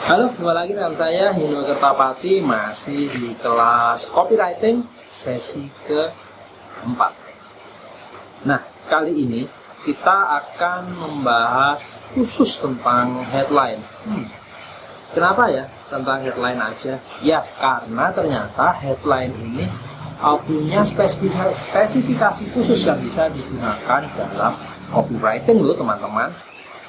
Halo, kembali lagi dengan saya Hino Kertapati, masih di kelas copywriting sesi keempat. Nah, kali ini kita akan membahas khusus tentang headline. Kenapa ya tentang headline aja? Ya, karena ternyata headline ini punya spesifikasi khusus yang bisa digunakan dalam copywriting loh teman-teman.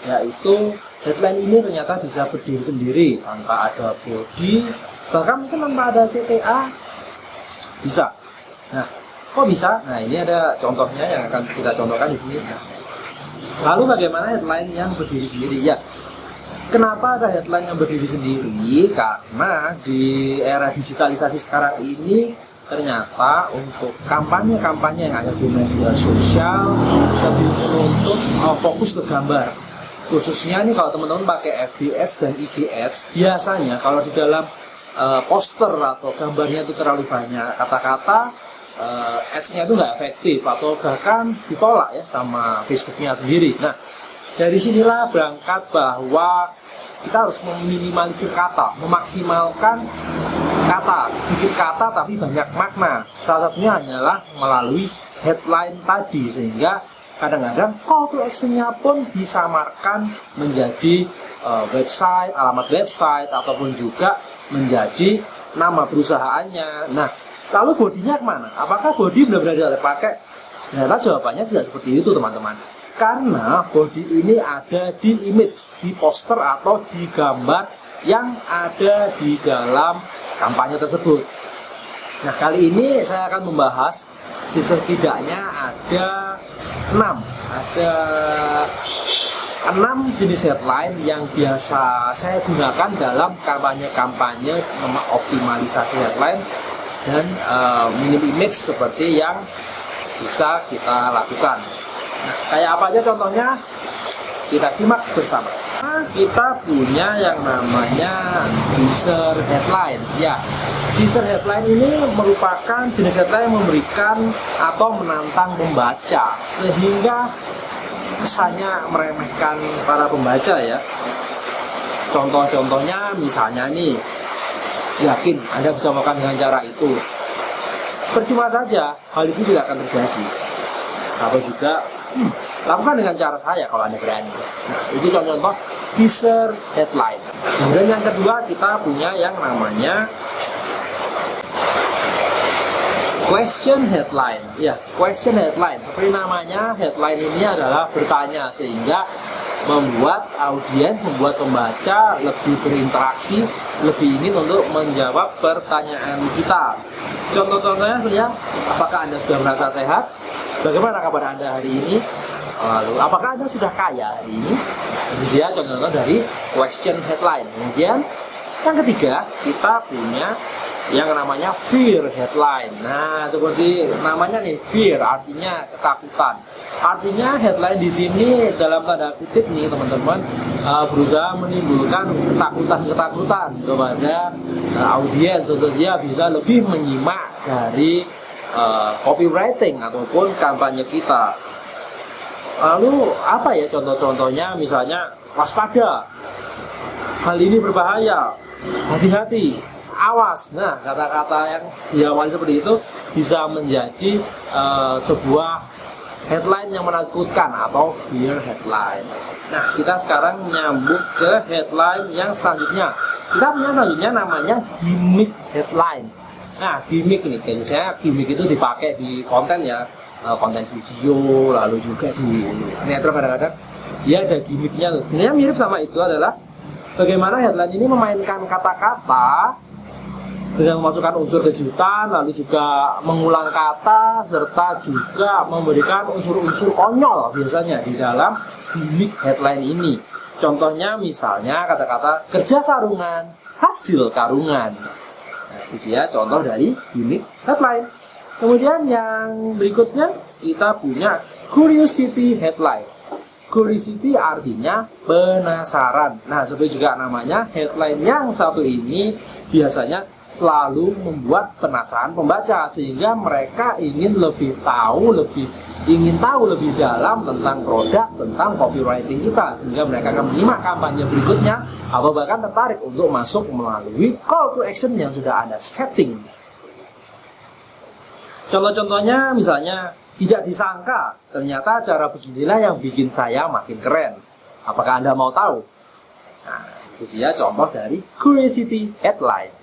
Yaitu headline ini ternyata bisa berdiri sendiri tanpa ada body, bahkan mungkin tanpa ada CTA bisa. Nah, kok bisa? Nah, ini ada contohnya yang akan kita contohkan di sini. Lalu bagaimana headline yang berdiri sendiri? Ya, kenapa ada headline yang berdiri sendiri? Karena di era digitalisasi sekarang ini ternyata untuk kampanye-kampanye yang ada di media sosial lebih menuntut fokus ke gambar. Khususnya nih kalau teman-teman pakai FB Ads dan IG Ads, biasanya kalau di dalam poster atau gambarnya itu terlalu banyak kata-kata, ads-nya itu nggak efektif atau bahkan ditolak ya sama Facebooknya sendiri. Nah, dari sinilah berangkat bahwa kita harus meminimalisir kata, memaksimalkan kata, sedikit kata tapi banyak makna. Salah satunya hanyalah melalui headline tadi, sehingga kadang-kadang call to action-nya pun disamarkan menjadi website, alamat website, ataupun juga menjadi nama perusahaannya. Nah, lalu bodinya kemana? Apakah body benar-benar dipakai? Ternyata jawabannya tidak seperti itu teman-teman. Karena body ini ada di image, di poster atau di gambar yang ada di dalam kampanye tersebut. Nah, kali ini saya akan membahas setidaknya ada 6 jenis headline yang biasa saya gunakan dalam kampanye-kampanye optimalisasi headline dan minim image seperti yang bisa kita lakukan. Nah, kayak apa aja contohnya? Kita simak bersama. Nah, kita punya yang namanya teaser headline. Ya, teaser headline ini merupakan jenis headline yang memberikan atau menantang pembaca sehingga kesannya meremehkan para pembaca ya. Contoh-contohnya misalnya nih, yakin Anda bisa melakukan dengan cara itu. Percuma saja, hal itu tidak akan terjadi. Atau juga lakukan dengan cara saya kalau Anda berani. Nah, itu contoh-contoh teaser headline. Kemudian yang kedua kita punya yang namanya question headline. Ya, question headline. Seperti namanya, headline ini adalah bertanya sehingga membuat audiens, membuat pembaca lebih berinteraksi, lebih ingin untuk menjawab pertanyaan kita. Contoh-contohnya sebenarnya, apakah Anda sudah merasa sehat? Bagaimana kabar Anda hari ini? Lalu, apakah Anda sudah kaya hari ini? Ini dia contoh-contoh dari question headline. Kemudian yang ketiga kita punya yang namanya fear headline. Nah, seperti namanya nih, fear artinya ketakutan. Artinya headline di sini dalam tanda kutip nih teman-teman berusaha menimbulkan ketakutan-ketakutan kepada audiens untuk dia bisa lebih menyimak dari copywriting ataupun kampanye kita. Lalu apa ya contoh-contohnya? Misalnya waspada, hal ini berbahaya, hati-hati, awas. Nah, kata-kata yang diawali seperti itu bisa menjadi sebuah headline yang menakutkan atau fear headline. Nah, kita sekarang nyambung ke headline yang selanjutnya. Kita punya selanjutnya namanya gimmick headline. Nah, gimmick nih, biasanya gimmick itu dipakai di konten ya, konten video, lalu juga di sinetron kadang-kadang dia ada gimmicknya. Sebenarnya mirip sama itu adalah bagaimana headline ini memainkan kata-kata dengan memasukkan unsur kejutan, lalu juga mengulang kata, serta juga memberikan unsur-unsur konyol biasanya di dalam gimmick headline ini. Contohnya misalnya kata-kata kerja sarungan, hasil karungan. Nah, itu dia contoh dari gimmick headline. Kemudian yang berikutnya kita punya curiosity headline. Curiosity artinya penasaran. Nah, seperti juga namanya, headline yang satu ini biasanya selalu membuat penasaran pembaca, sehingga mereka ingin tahu lebih dalam tentang produk, tentang copywriting kita, sehingga mereka akan menyimak kampanye berikutnya atau bahkan tertarik untuk masuk melalui call to action yang sudah ada setting. Contoh-contohnya misalnya, tidak disangka ternyata cara beginilah yang bikin saya makin keren. Apakah Anda mau tahu? Nah, itu dia contoh dari curiosity headline.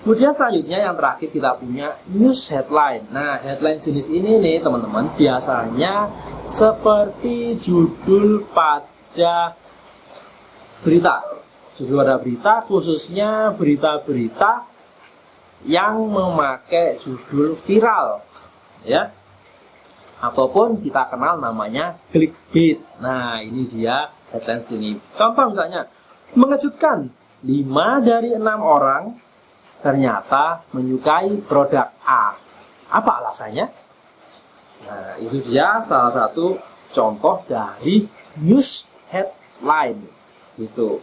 Kemudian selanjutnya yang terakhir kita punya news headline. Nah, headline jenis ini nih teman-teman biasanya seperti judul pada berita. Judul pada berita, khususnya berita-berita yang memakai judul viral, ya, ataupun kita kenal namanya clickbait. Nah, ini dia headline ini. Contoh misalnya, mengejutkan, 5 dari 6 orang ternyata menyukai produk A. Apa alasannya? Nah, itu dia salah satu contoh dari news headline gitu.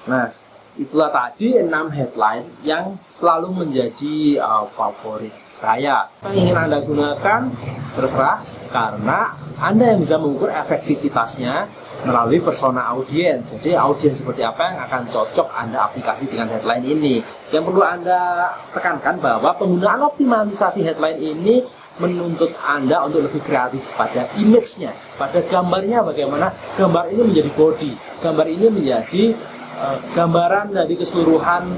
Nah, itulah tadi 6 headline yang selalu menjadi favorit saya. Yang ingin Anda gunakan terserah, karena Anda yang bisa mengukur efektivitasnya melalui persona audiens. Jadi audiens seperti apa yang akan cocok Anda aplikasi dengan headline ini. Yang perlu Anda tekankan bahwa penggunaan optimalisasi headline ini menuntut Anda untuk lebih kreatif pada image-nya, pada gambarnya, bagaimana gambar ini menjadi body, gambar ini menjadi gambaran dari keseluruhan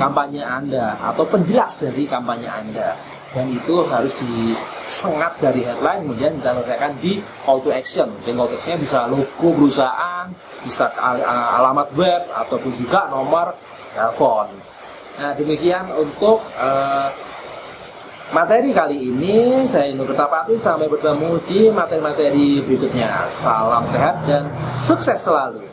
kampanye Anda atau penjelas dari kampanye Anda, dan itu harus disengat dari headline, kemudian kita selesaikan di call to action. Dan call to action bisa logo perusahaan, bisa alamat web, ataupun juga nomor telepon. Nah, demikian untuk materi kali ini. Saya Nur Kertapati, sampai bertemu di materi-materi berikutnya. Salam sehat dan sukses selalu.